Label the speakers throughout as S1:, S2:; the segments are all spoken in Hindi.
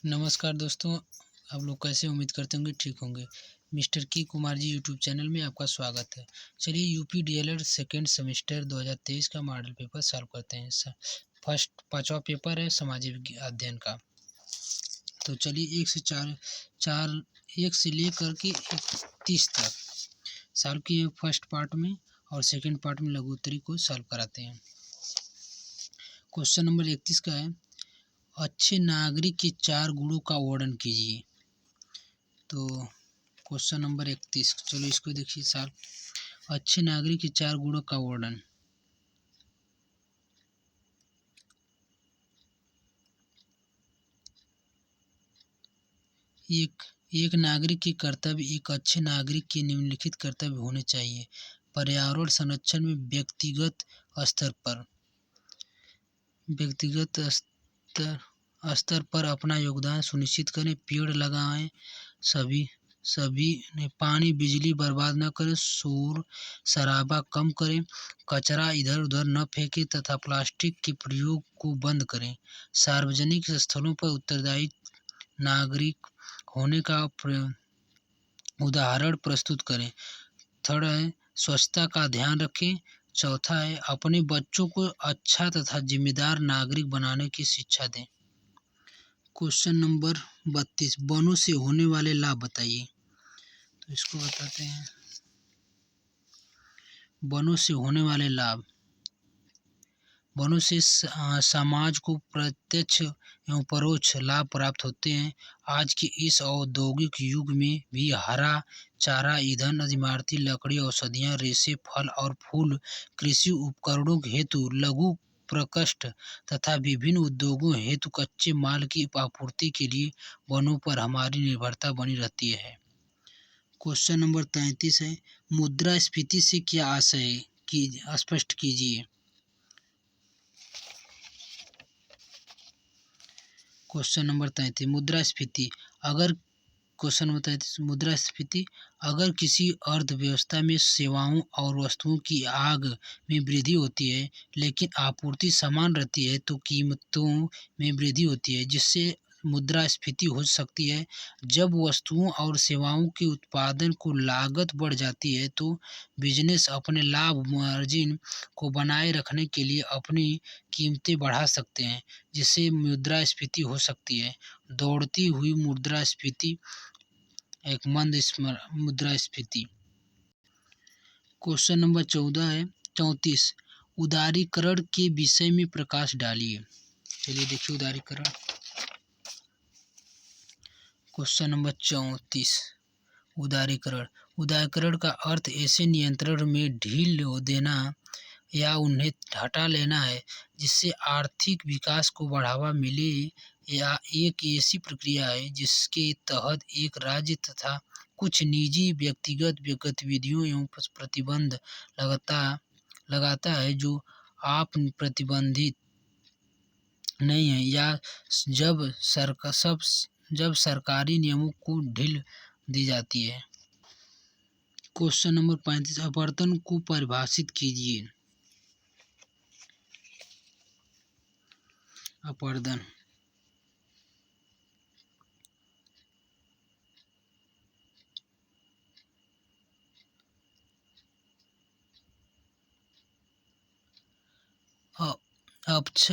S1: नमस्कार दोस्तों, आप लोग कैसे उम्मीद करते होंगे ठीक होंगे। मिस्टर की कुमार जी यूट्यूब चैनल में आपका स्वागत है। चलिए यूपी डीएलएड सेकेंड सेमेस्टर 2023 का मॉडल पेपर सॉल्व करते हैं। फर्स्ट पांचवा पेपर है सामाजिक अध्ययन का। तो चलिए एक से लेकर के 30 तक सॉल्व किए फर्स्ट पार्ट में, और सेकेंड पार्ट में लघु उत्तरी को सॉल्व कराते हैं। क्वेश्चन नंबर 31 का है, अच्छे नागरिक के 4 गुणों का वर्णन कीजिए। तो क्वेश्चन नंबर 31, चलो इसको देखिए साहब। अच्छे नागरिक के 4 गुणों का वर्णन। एक नागरिक के कर्तव्य। एक अच्छे नागरिक के निम्नलिखित कर्तव्य होने चाहिए। पर्यावरण संरक्षण में व्यक्तिगत स्तर पर अपना योगदान सुनिश्चित करें। पेड़ लगाएं। सभी ने पानी बिजली बर्बाद न करें। शोर शराबा कम करें। कचरा इधर उधर न फेंकें तथा प्लास्टिक के प्रयोग को बंद करें। सार्वजनिक स्थलों पर उत्तरदायी नागरिक होने का उदाहरण प्रस्तुत करें। थर्ड है, स्वच्छता का ध्यान रखें। चौथा है, अपने बच्चों को अच्छा तथा जिम्मेदार नागरिक बनाने की शिक्षा दें। क्वेश्चन नंबर 32, वनों से होने वाले लाभ बताइए। तो इसको बताते हैं। वनों से होने वाले लाभ। वनों से समाज को प्रत्यक्ष एवं परोक्ष लाभ प्राप्त होते हैं। आज के इस औद्योगिक युग में भी हरा चारा, ईंधन, इमारती लकड़ी, औषधियाँ, रेशे, फल और फूल, कृषि उपकरणों हेतु लघु प्रकोष्ठ तथा विभिन्न उद्योगों हेतु कच्चे माल की आपूर्ति के लिए वनों पर हमारी निर्भरता बनी रहती है। क्वेश्चन नंबर 33 है, मुद्रास्फीति से क्या आशय है कि स्पष्ट कीजिए। क्वेश्चन नंबर 33, मुद्रास्फीति। अगर किसी अर्थव्यवस्था में सेवाओं और वस्तुओं की आग में वृद्धि होती है लेकिन आपूर्ति समान रहती है तो कीमतों में वृद्धि होती है, जिससे मुद्रास्फीति हो सकती है। जब वस्तुओं और सेवाओं के उत्पादन को लागत बढ़ जाती है तो बिजनेस अपने लाभ मार्जिन को बनाए रखने के लिए अपनी कीमतें बढ़ा सकते हैं, जिससे मुद्रास्फीति हो सकती है। दौड़ती हुई मुद्रास्फीति, एक मंद मुद्रास्फीति। क्वेश्चन नंबर 34, उदारीकरण के विषय में प्रकाश डालिए। चलिए देखिए उदारीकरण। क्वेश्चन नंबर 34, उदारीकरण का अर्थ ऐसे नियंत्रण में ढील देना या उन्हें हटा लेना है जिससे आर्थिक विकास को बढ़ावा मिले, या एक ऐसी प्रक्रिया है जिसके तहत एक राज्य तथा कुछ निजी व्यक्तिगत गतिविधियों एवं प्रतिबंध लगाता है जो आप प्रतिबंधित नहीं है, या जब सरकारी नियमों को ढील दी जाती है। क्वेश्चन नंबर 35, अपवर्तन को परिभाषित कीजिए। अपवर्तन।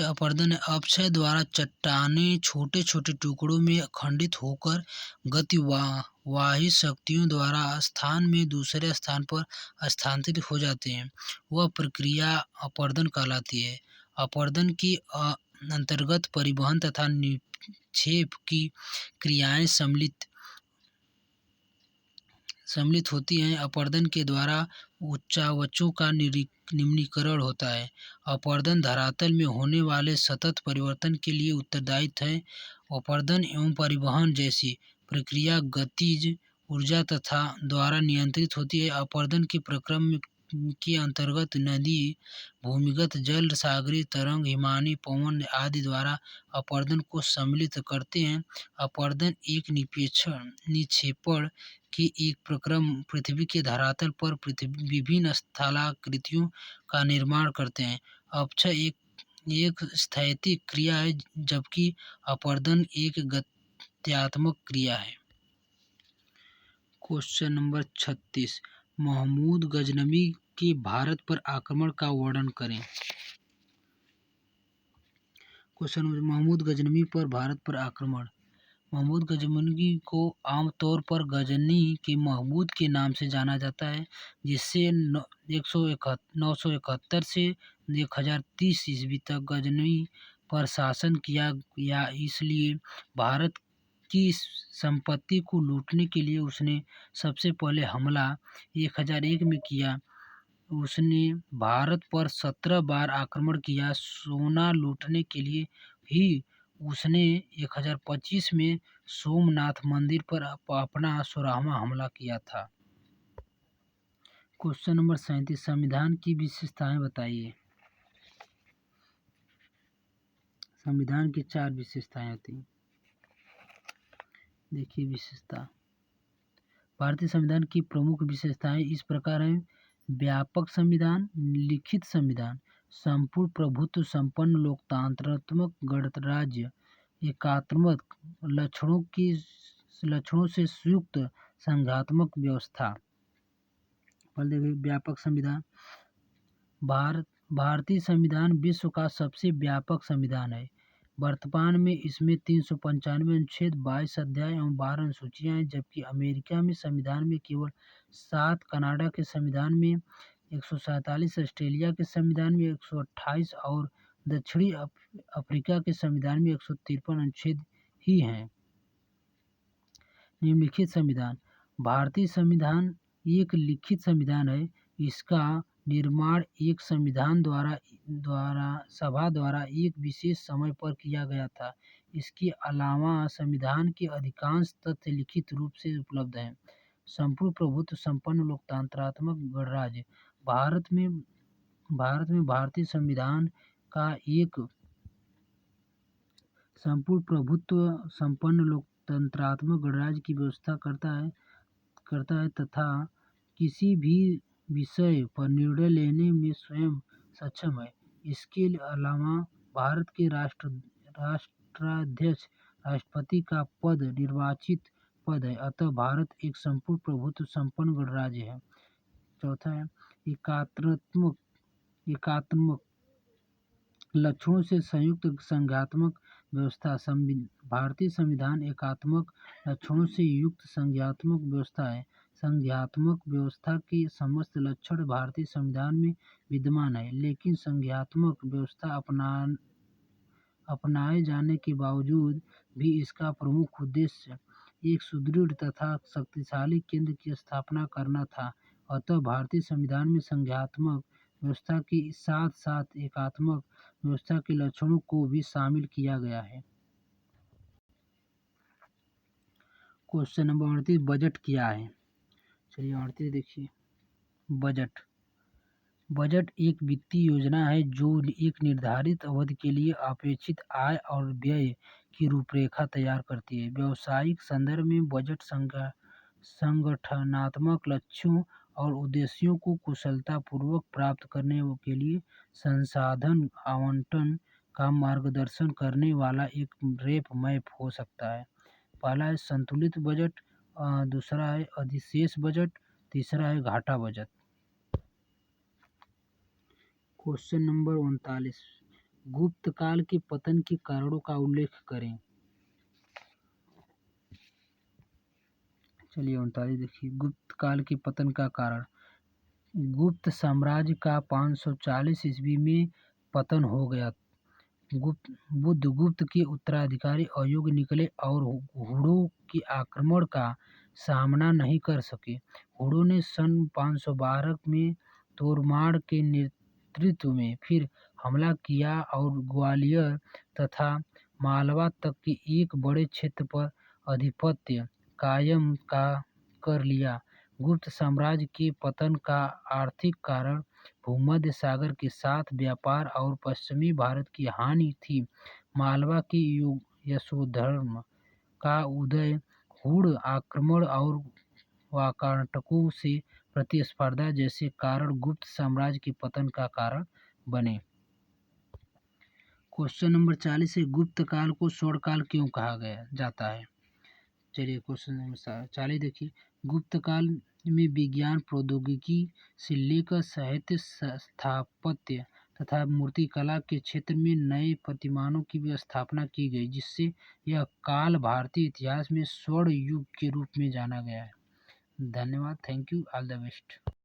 S1: अपवर्तन अपक्षय द्वारा चट्टानें छोटे छोटे टुकड़ों में खंडित होकर गतिवाही शक्तियों द्वारा स्थान में दूसरे स्थान पर स्थानांतरित हो जाते हैं। वह प्रक्रिया अपवर्तन कहलाती है। अपवर्तन के अंतर्गत परिवहन तथा निक्षेप की क्रियाएं सम्मिलित होती हैं। अपवर्तन के द्वारा उच्चावचों का निम्नीकरण होता है। अपवर्तन धरातल में होने वाले सतत परिवर्तन के लिए उत्तरदायी है। अपवर्तन एवं परिवहन जैसी प्रक्रिया गतिज ऊर्जा तथा द्वारा नियंत्रित होती है। अपवर्तन के प्रक्रम के अंतर्गत नदी, भूमिगत जल, सागरीय तरंग, हिमानी पवन आदि द्वारा अपवर्तन को सम्मिलित करते हैं। अपवर्तन एक निक्षेपण के एक प्रक्रम पृथ्वी के धरातल पर विभिन्न स्थलाकृतियों का निर्माण करते हैं। अपक्षय एक स्थैतिक क्रिया है, जबकि अपवर्तन एक हत्यात्मक क्रिया है। क्वेश्चन नंबर 36, महमूद गजनवी के भारत पर आक्रमण का वर्णन करें। क्वेश्चन नंबर, महमूद गजनवी पर भारत पर आक्रमण। महमूद गजनवी को आमतौर पर गजनी के महमूद के नाम से जाना जाता है, जिससे 971 से 1030 ईस्वी तक गजनी पर शासन किया या इसलिए भारत की संपत्ति को लूटने के लिए उसने सबसे पहले हमला 1001 में किया। उसने भारत पर 17 बार आक्रमण किया। सोना लूटने के लिए ही उसने 1025 में सोमनाथ मंदिर पर अपना 16वां हमला किया था। क्वेश्चन नंबर 37, संविधान की विशेषताएं बताइए। संविधान की 4 विशेषताएं होती हैं। देखिए विशेषता, भारतीय संविधान की प्रमुख विशेषताएं इस प्रकार हैं। व्यापक संविधान, लिखित संविधान, संपूर्ण प्रभुत्व संपन्न लोकतंत्रात्मक गणराज्य, एकात्मक लक्षणों से युक्त संघात्मक व्यवस्था। पहले देखिए व्यापक संविधान। भारतीय संविधान विश्व का सबसे व्यापक संविधान है। वर्तमान में इसमें 395 अनुच्छेद, 22 अध्याय एवं 12 अनुसूचियां हैं, जबकि अमेरिका में संविधान में केवल 7, कनाडा के संविधान में 147, ऑस्ट्रेलिया के संविधान में 128 और दक्षिणी अफ्रीका के संविधान में 153 अनुच्छेद ही हैं। निम्नलिखित संविधान। भारतीय संविधान एक लिखित संविधान है। इसका निर्माण एक संविधान सभा द्वारा एक विशेष समय पर किया गया था। इसके अलावा संविधान के अधिकांश तथ्य लिखित रूप से उपलब्ध हैं। संपूर्ण प्रभुत्व संपन्न लोकतंत्रात्मक गणराज्य। भारत में भारतीय संविधान का एक संपूर्ण प्रभुत्व संपन्न लोकतंत्रात्मक गणराज्य की व्यवस्था करता है तथा किसी भी विषय पर निर्णय लेने में स्वयं सक्षम है। इसके अलावा भारत के राष्ट्राध्यक्ष राष्ट्रपति का पद निर्वाचित पद है। अतः भारत एक संपूर्ण प्रभुत्व संपन्न गणराज्य है। चौथा है एकात्मक लक्षणों से संयुक्त संघात्मक व्यवस्था। भारतीय संविधान एकात्मक लक्षणों से युक्त संघात्मक व्यवस्था है। संघात्मक व्यवस्था के समस्त लक्षण भारतीय संविधान में विद्यमान है, लेकिन संघात्मक व्यवस्था अपनाए जाने के बावजूद भी इसका प्रमुख उद्देश्य एक सुदृढ़ तथा शक्तिशाली केंद्र की स्थापना करना था। अतः भारतीय संविधान में संघात्मक व्यवस्था के साथ साथ एकात्मक व्यवस्था के लक्षणों को भी शामिल किया गया है। क्वेश्चन नंबर 38, बजट क्या है। चलिए 38 देखिए। बजट एक वित्तीय योजना है जो एक निर्धारित अवधि के लिए अपेक्षित आय और व्यय की रूपरेखा तैयार करती है। व्यावसायिक संदर्भ में बजट संगठनात्मक लक्ष्यों और उद्देश्यों को कुशलतापूर्वक प्राप्त करने के लिए संसाधन आवंटन का मार्गदर्शन करने वाला एक मैप हो सकता है। पहला है संतुलित बजट, दूसरा है अधिशेष बजट, तीसरा है घाटा बजट। क्वेश्चन नंबर 39, गुप्त काल के पतन के कारणों का उल्लेख करें। चलिए 39 देखिए। गुप्त काल के पतन का कारण। गुप्त साम्राज्य का 540 ईस्वी में पतन हो गया। बुद्धगुप्त के उत्तराधिकारी अयोग्य निकले और हुड़ों के आक्रमण का सामना नहीं कर सके। हुड़ों ने सन 512 में तोरमाड़ के नेतृत्व में फिर हमला किया और ग्वालियर तथा मालवा तक के एक बड़े क्षेत्र पर आधिपत्य कायम कर लिया। गुप्त साम्राज्य के पतन का आर्थिक कारण भूमध्य सागर के साथ व्यापार और पश्चिमी भारत की हानि थी। मालवा के यशोधर्म का उदय, हुड़ आक्रमण और वाकाटकों से प्रतिस्पर्धा जैसे कारण गुप्त साम्राज्य के पतन का कारण बने। क्वेश्चन नंबर 40 है, गुप्त काल को स्वर्ण काल क्यों कहा जाता है। चलिए क्वेश्चन नंबर 40 देखिए। गुप्त काल में विज्ञान प्रौद्योगिकी से लेकर साहित्य, स्थापत्य तथा मूर्तिकला के क्षेत्र में नए प्रतिमानों की भी स्थापना की गई, जिससे यह काल भारतीय इतिहास में स्वर्ण युग के रूप में जाना गया है। धन्यवाद। Thank you. All the best.